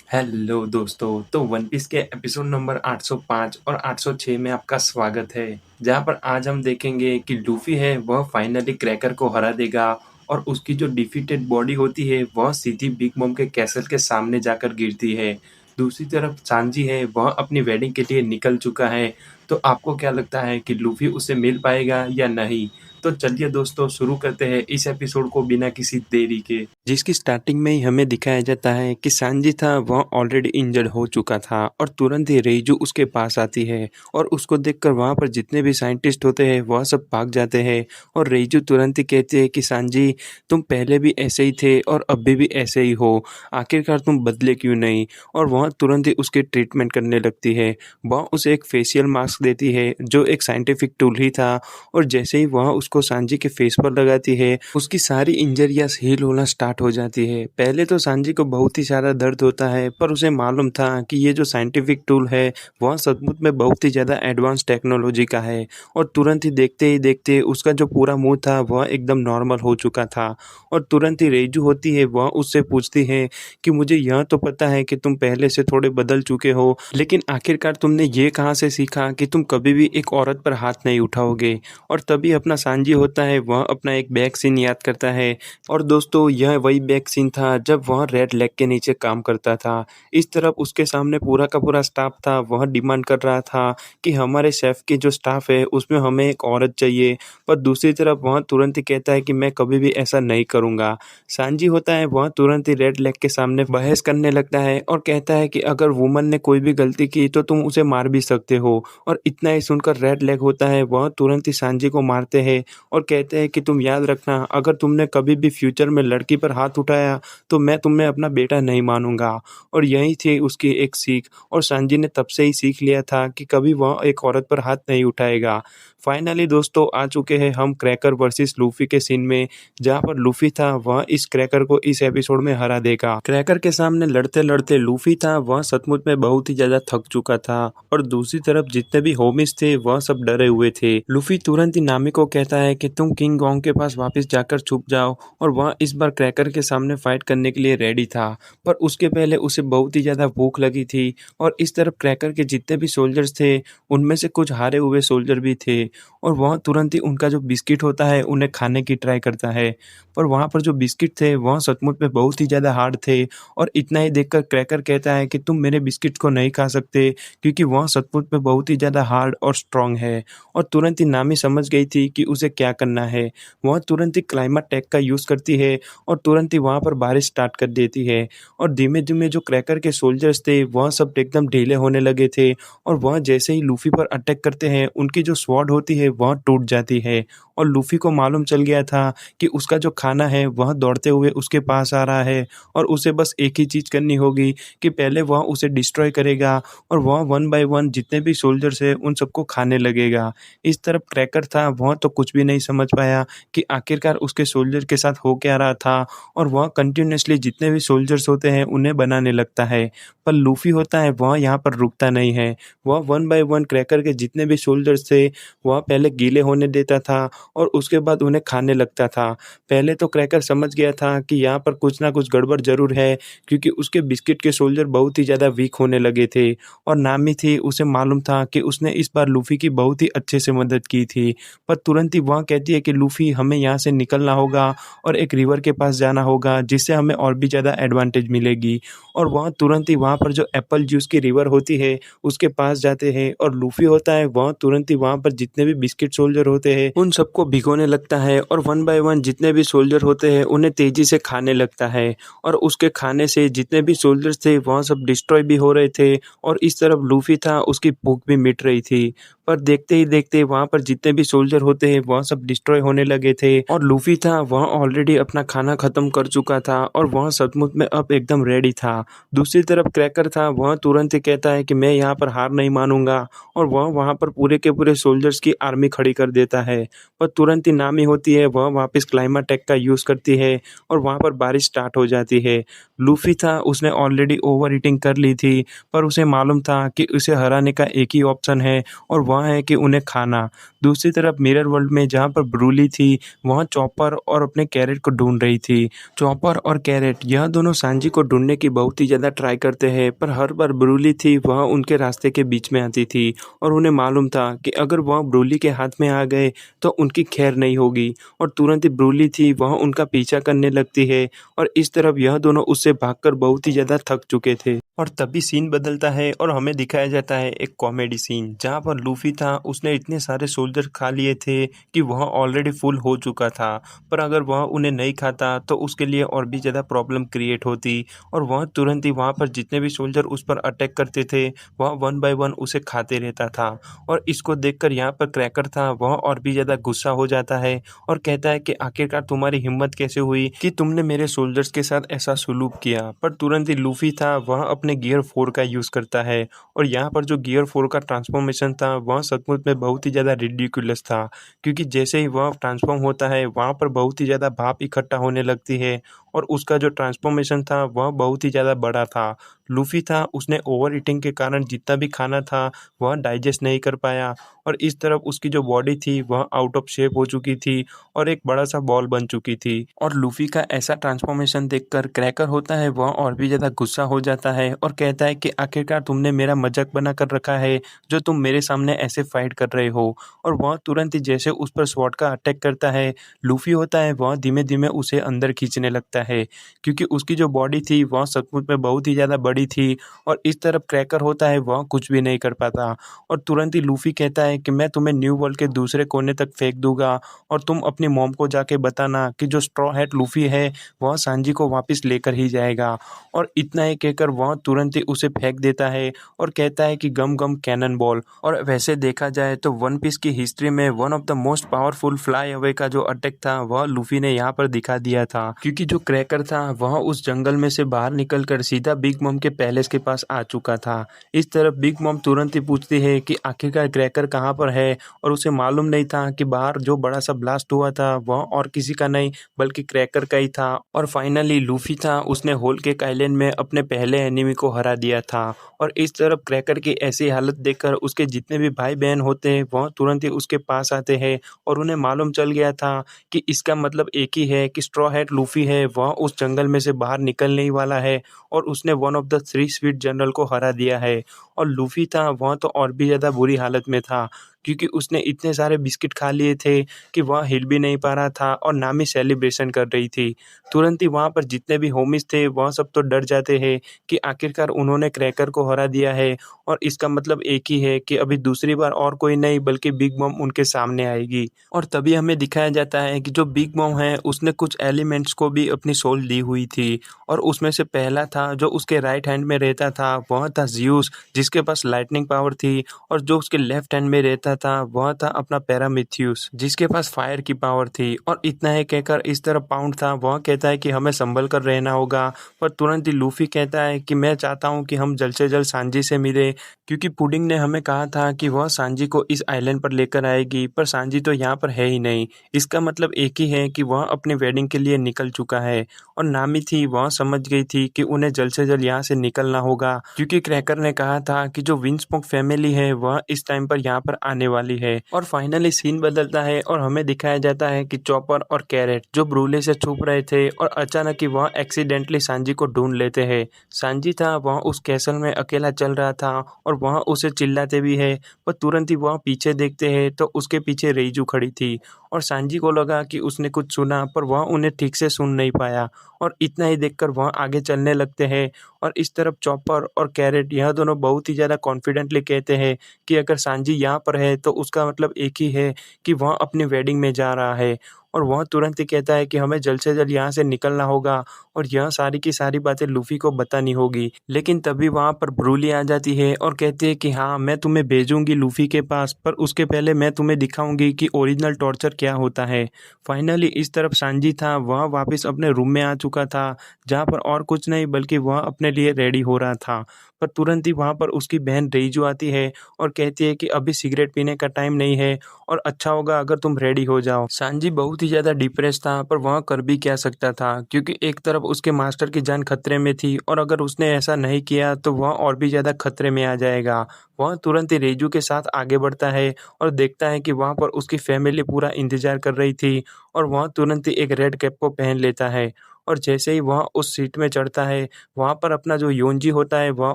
Hello दोस्तों, तो one piece के एपिसोड नंबर 805 और 806 में आपका स्वागत है। जहाँ पर आज हम देखेंगे कि लूफ़ी है वह फाइनली क्रैकर को हरा देगा और उसकी जो डिफीटेड बॉडी होती है वह सीधी बिग मॉम के कैसल के सामने जाकर गिरती है। दूसरी तरफ सांजी है वह अपनी वेडिंग के लिए निकल चुका है। तो आपको क्या लगता है कि लूफ़ी उसे मिल पाएगा या नहीं? तो चलिए दोस्तों शुरू करते हैं इस एपिसोड को बिना किसी देरी के। जिसकी स्टार्टिंग में ही हमें दिखाया जाता है कि सांजी था वह ऑलरेडी इंजर्ड हो चुका था और तुरंत ही रेइजू उसके पास आती है और उसको देखकर वहाँ पर जितने भी साइंटिस्ट होते हैं वह सब भाग जाते हैं और रेइजू तुरंत ही कहती है कि सांजी तुम पहले भी ऐसे ही थे और अभी भी ऐसे ही हो, आखिरकार तुम बदले क्यों नहीं। और वह तुरंत ही उसकी ट्रीटमेंट करने लगती है। वह उसे एक फेशियल मास्क देती है जो एक साइंटिफिक टूल ही था और जैसे ही वह उसको सांजी के फेस पर लगाती है उसकी सारी इंजरियां हील होना स्टार्ट हो जाती है। पहले तो सांजी को बहुत ही सारा दर्द होता है पर उसे मालूम था कि ये जो साइंटिफिक टूल है वह सचमुच में बहुत ही ज़्यादा एडवांस टेक्नोलॉजी का है और तुरंत ही देखते उसका जो पूरा मुंह था वह एकदम नॉर्मल हो चुका था। और तुरंत ही रेजू होती है वह उससे पूछती है कि मुझे यह तो पता है कि तुम पहले से थोड़े बदल चुके हो, लेकिन आखिरकार तुमने ये कहाँ से सीखा कि तुम कभी भी एक औरत पर हाथ नहीं उठाओगे। और तभी अपना सांजी होता है वह अपना एक बैक सीन याद करता है और दोस्तों यह वही बैक सीन था जब वह रेड लेग के नीचे काम करता था। इस तरफ उसके सामने पूरा का पूरा स्टाफ था, वह डिमांड कर रहा था कि हमारे शेफ के जो स्टाफ है उसमें हमें एक औरत चाहिए, पर दूसरी तरफ वह तुरंत ही कहता है कि मैं कभी भी ऐसा नहीं करूँगा। सांजी होता है वह तुरंत ही रेड लेग के सामने बहस करने लगता है और कहता है कि अगर वुमन ने कोई भी गलती की तो तुम उसे मार भी सकते हो। और इतना ही सुनकर रेड लेग होता है वह तुरंत ही सांजी को मारते हैं और कहते हैं कि तुम याद रखना, अगर तुमने कभी भी फ्यूचर में लड़की पर हाथ उठाया तो मैं तुम्हें अपना बेटा नहीं मानूंगा। और यही थी उसकी एक सीख और सांजी ने तब से ही सीख लिया था कि कभी वह एक औरत पर हाथ नहीं उठाएगा। फाइनली दोस्तों आ चुके हैं हम क्रैकर वर्सेस लूफी के सीन में, जहाँ पर लूफी था वह इस क्रैकर को इस एपिसोड में हरा देगा। क्रैकर के सामने लड़ते लड़ते लूफी था वह सचमुच में बहुत ही ज्यादा थक चुका था और दूसरी तरफ जितने भी होमिस थे वह सब डरे हुए थे। लूफी तुरंत ही नामी को कहता है कि तुम किंग गोंग के पास वापस जाकर छुप जाओ और वह इस बार क्रैकर के सामने फाइट करने के लिए रेडी था, पर उसके पहले उसे बहुत ही ज्यादा भूख लगी थी। और इस तरफ क्रैकर के जितने भी सोल्जर्स थे उनमें से कुछ हारे हुए सोल्जर भी थे और वह तुरंत ही उनका जो बिस्किट होता है उन्हें खाने की ट्राई करता है, पर वहाँ पर जो बिस्किट थे वह सचमुच में बहुत ही ज़्यादा हार्ड थे। और इतना ही देखकर क्रैकर कहता है कि तुम मेरे बिस्किट को नहीं खा सकते क्योंकि वह सचमुच में बहुत ही ज़्यादा हार्ड और स्ट्रॉन्ग है। और तुरंत ही नामी समझ गई थी कि उसे क्या करना है। वह तुरंत ही क्लाइमेट टेक का यूज़ करती है और तुरंत ही वहाँ पर बारिश स्टार्ट कर देती है और धीमे धीमे जो क्रैकर के सोल्जर्स थे वह सब एकदम ढीले होने लगे थे और वह जैसे ही लूफी पर अटैक करते हैं उनकी जो स्वॉर्ड होती है वह टूट जाती है। और लूफी को मालूम चल गया था कि उसका जो खाना है वह दौड़ते हुए उसके पास आ रहा है और उसे बस एक ही चीज़ करनी होगी कि पहले वह उसे डिस्ट्रॉय करेगा और वह वन बाय वन जितने भी सोल्जर्स हैं उन सबको खाने लगेगा। इस तरफ क्रैकर था वह तो कुछ भी नहीं समझ पाया कि आखिरकार उसके सोल्जर के साथ हो क्या रहा था और वह कंटिन्यूसली जितने भी सोल्जर्स होते हैं उन्हें बनाने लगता है। पर लूफी होता है वह यहाँ पर रुकता नहीं है, वह वन बाय वन क्रैकर के जितने भी सोल्जर्स थे वह पहले गीले होने देता था और उसके बाद उन्हें खाने लगता था। पहले तो क्रैकर समझ गया था कि यहाँ पर कुछ ना कुछ गड़बड़ ज़रूर है क्योंकि उसके बिस्किट के सोल्जर बहुत ही ज़्यादा वीक होने लगे थे और नामी थी उसे मालूम था कि उसने इस बार लूफ़ी की बहुत ही अच्छे से मदद की थी। पर तुरंत ही वह कहती है कि लूफ़ी हमें यहाँ से निकलना होगा और एक रिवर के पास जाना होगा जिससे हमें और भी ज़्यादा एडवांटेज मिलेगी। और वह तुरंत ही वहाँ पर जो एप्पल जूस की रिवर होती है उसके पास जाते हैं और लूफ़ी होता है वह तुरंत ही वहाँ पर जितने भी बिस्किट सोल्जर होते हैं उन सबको भिगोने लगता है और वन बाय वन जितने भी सोल्जर होते हैं उन्हें तेजी से खाने लगता है। और उसके खाने से जितने भी सोल्जर्स थे वह सब डिस्ट्रॉय भी हो रहे थे और इस तरफ लूफी था उसकी भूख भी मिट रही थी। पर देखते ही देखते वहाँ पर जितने भी सोल्जर होते हैं वह सब डिस्ट्रॉय होने लगे थे और लूफी था वह ऑलरेडी अपना खाना खत्म कर चुका था और वह सचमुच में अब एकदम रेडी था। दूसरी तरफ क्रैकर था वह तुरंत ही कहता है कि मैं यहाँ पर हार नहीं मानूंगा और वह वहाँ पर पूरे के पूरे सोल्जर्स की आर्मी खड़ी कर देता है। पर तुरंत ही नामी होती है वह वापस क्लाइमेट टेक का यूज़ करती है और वहाँ पर बारिश स्टार्ट हो जाती है। लूफी था उसने ऑलरेडी ओवर ईटिंग कर ली थी पर उसे मालूम था कि उसे हराने का एक ही ऑप्शन है और वह है कि उन्हें खाना। दूसरी तरफ मिरर वर्ल्ड में में जहाँ पर ब्रूली थी, वहाँ चॉपर और अपने कैरेट को ढूँढ रही थी। चॉपर और कैरेट यह दोनों सांजी को ढूँढने की बहुत ही ज़्यादा ट्राई करते हैं, पर हर बार ब्रूली थी वह उनके रास्ते के बीच में आती थी और उन्हें मालूम था कि अगर वह ब्रूली के हाथ में आ गए तो उनकी खैर नहीं होगी और तुरंत ही ब्रूली थी वह उनका पीछा करने लगती है और इस तरफ यह दोनों उससे भागकर बहुत ही ज़्यादा थक चुके थे। और तभी सीन बदलता है और हमें दिखाया जाता है एक कॉमेडी सीन जहाँ पर लूफी था, उसने इतने सारे सोल्जर खा लिए थे कि वह ऑलरेडी फुल हो चुका था, पर अगर वह उन्हें नहीं खाता तो उसके लिए और भी ज़्यादा प्रॉब्लम क्रिएट होती और वह तुरंत ही वहाँ पर जितने भी सोल्जर उस पर अटैक करते थे वह वन बाय वन उसे खाते रहता था। और इसको देखकर यहाँ पर क्रैकर था वह और भी ज़्यादा गुस्सा हो जाता है और कहता है कि आखिरकार तुम्हारी हिम्मत कैसे हुई कि तुमने मेरे सोल्जर्स के साथ ऐसा सलूक किया। पर तुरंत ही लूफी था वह अपने गियर 4 का यूज़ करता है और यहाँ पर जो गियर 4 का ट्रांसफॉर्मेशन था वह सचमुच में बहुत ही ज़्यादा रिडिकुलस था, क्योंकि जैसे ही वह ट्रांसफॉर्म होता है वहाँ पर बहुत ही ज़्यादा भाप इकट्ठा होने लगती है और उसका जो ट्रांसफॉर्मेशन था वह बहुत ही ज़्यादा बड़ा था। लूफी था उसने ओवर ईटिंग के कारण जितना भी खाना था वह डाइजेस्ट नहीं कर पाया और इस तरफ उसकी जो बॉडी थी वह आउट ऑफ शेप हो चुकी थी और एक बड़ा सा बॉल बन चुकी थी। और लूफी का ऐसा ट्रांसफॉर्मेशन देखकर क्रैकर होता है वह और भी ज़्यादा गुस्सा हो जाता है और कहता है कि आखिरकार तुमने मेरा मजाक बना कर रखा है जो तुम मेरे सामने ऐसे फाइट कर रहे हो। और वह तुरंत ही जैसे उस पर स्वॉर्ड का अटैक करता है, लूफी होता है वह धीमे धीमे उसे अंदर खींचने लगता है, क्योंकि उसकी जो बॉडी थी वह सचमुच में बहुत ही ज़्यादा बड़ी थी और इस तरफ क्रैकर होता है वह कुछ भी नहीं कर पाता। और तुरंत ही लूफी कहता है कि मैं तुम्हें न्यू वर्ल्ड के दूसरे कोने तक फेंक दूंगा और तुम अपनी मॉम को जाके बताना कि जो स्ट्रॉ हैट लूफी है वह सांजी को वापस लेकर ही जाएगा। और इतना ही कहकर वह तुरंत ही उसे फेंक देता है और कहता है कि गम गम कैनन बॉल। और वैसे देखा जाए तो वन पीस की हिस्ट्री में one of the most powerful fly away का जो अटैक था वह लूफी ने यहाँ पर दिखा दिया था, क्योंकि जो क्रैकर था वह उस जंगल में से बाहर निकलकर सीधा बिग मॉम के पैलेस के पास आ चुका था। इस तरफ बिग मॉम तुरंत ही पूछती है कि आखिरकार क्रैकर कहाँ पर है और उसे मालूम नहीं था कि बाहर जो बड़ा सा ब्लास्ट हुआ था वह और किसी का नहीं बल्कि क्रैकर का ही था। और फाइनली लूफी था उसने होल केक आइलैंड में अपने पहले एनिमी को हरा दिया था। और इस तरफ क्रैकर की ऐसी हालत देखकर उसके जितने भी भाई बहन होते हैं वह तुरंत ही उसके पास आते हैं और उन्हें मालूम चल गया था कि इसका मतलब एक ही है कि स्ट्रॉ हैट लूफी है वह उस जंगल में से बाहर निकलने ही वाला है और उसने one of the three sweet general को हरा दिया है। और लूफी था वह तो और भी ज़्यादा बुरी हालत में था, क्योंकि उसने इतने सारे बिस्किट खा लिए थे कि वह हिल भी नहीं पा रहा था और ना ही सेलिब्रेशन कर रही थी। तुरंत ही वहाँ पर जितने भी होमिस थे वह सब तो डर जाते हैं कि आखिरकार उन्होंने क्रैकर को हरा दिया है और इसका मतलब एक ही है कि अभी दूसरी बार और कोई नहीं बल्कि बिग मॉम उनके सामने आएगी। और तभी हमें दिखाया जाता है कि जो बिग मॉम है उसने कुछ एलिमेंट्स को भी अपनी सोल दी हुई थी और उसमें से पहला था जो उसके राइट हैंड में रहता था वह था ज़्यूस, जिसके पास लाइटनिंग पावर थी। और जो उसके लेफ्ट हैंड में रहता था वह था अपना पैरामिथियुस, जिसके पास फायर की पावर थी। और इतना ही कहकर इस तरफ पाउंड था वह कहता है कि हमें संभल कर रहना होगा, पर तुरंत ही लूफी कहता है कि मैं चाहता हूँ कि हम जल्द से जल्द सांजी से मिले, क्योंकि पुडिंग ने हमें कहा था कि वह सांजी को इस आइलैंड पर लेकर आएगी, पर सांजी तो यहाँ पर है ही नहीं। इसका मतलब एक ही है कि वह अपनी वेडिंग के लिए निकल चुका है। और नामी थी वह समझ गई थी कि उन्हें जल्द से जल्द यहाँ से निकलना होगा, क्योंकि क्रैकर ने कहा था कि जो विंस्मोक फैमिली है वह इस टाइम पर यहाँ पर आने वाली है। और फाइनली सीन बदलता है और हमें दिखाया जाता है कि चॉपर और कैरेट जो ब्रूले से छुप रहे थे और अचानक ही वह एक्सीडेंटली सांजी को ढूंढ लेते हैं। सांजी था वह उस कैसल में अकेला चल रहा था और वह उसे चिल्लाते भी है, पर तुरंत ही वह पीछे देखते हैं तो उसके पीछे रेजू खड़ी थी और सांजी को लगा कि उसने कुछ सुना, पर वह उन्हें ठीक से सुन नहीं पाया और इतना ही देखकर वह आगे चलने लगते हैं। और इस तरफ चॉपर और कैरेट यह दोनों बहुत ही ज़्यादा कॉन्फिडेंटली कहते हैं कि अगर सांजी यहाँ पर है तो उसका मतलब एक ही है कि वह अपनी वेडिंग में जा रहा है। और वह तुरंत ही कहता है कि हमें जल्द से जल्द यहाँ से निकलना होगा और यह सारी की सारी बातें लूफी को बतानी होगी। लेकिन तभी वहाँ पर ब्रूली आ जाती है और कहती है कि हाँ मैं तुम्हें भेजूंगी लूफी के पास, पर उसके पहले मैं तुम्हें दिखाऊंगी कि ओरिजिनल टॉर्चर क्या होता है। फाइनली इस तरफ सांजी था वह वापस अपने रूम में आ चुका था, जहाँ पर और कुछ नहीं बल्कि वह अपने लिए रेडी हो रहा था। पर तुरंत ही वहाँ पर उसकी बहन रेइजू आती है और कहती है कि अभी सिगरेट पीने का टाइम नहीं है और अच्छा होगा अगर तुम रेडी हो जाओ। सांजी बहुत ही ज़्यादा डिप्रेस था, पर वह कर भी क्या सकता था, क्योंकि एक तरफ उसके मास्टर की जान खतरे में थी और अगर उसने ऐसा नहीं किया तो वह और भी ज़्यादा खतरे में आ जाएगा। वह तुरंत ही रेजू के साथ आगे बढ़ता है और देखता है कि वहाँ पर उसकी फैमिली पूरा इंतज़ार कर रही थी और वह तुरंत ही एक रेड कैप को पहन लेता है और जैसे ही वह उस सीट में चढ़ता है, वहाँ पर अपना जो योंजी होता है वह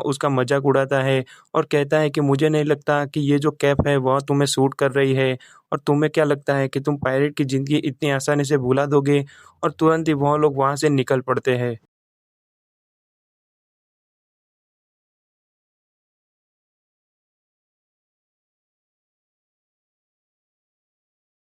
उसका मज़ाक उड़ाता है और कहता है कि मुझे नहीं लगता कि ये जो कैप है वह तुम्हें सूट कर रही है और तुम्हें क्या लगता है कि तुम पायलट की ज़िंदगी इतनी आसानी से भुला दोगे? और तुरंत ही वह लोग वहाँ से निकल पड़ते हैं।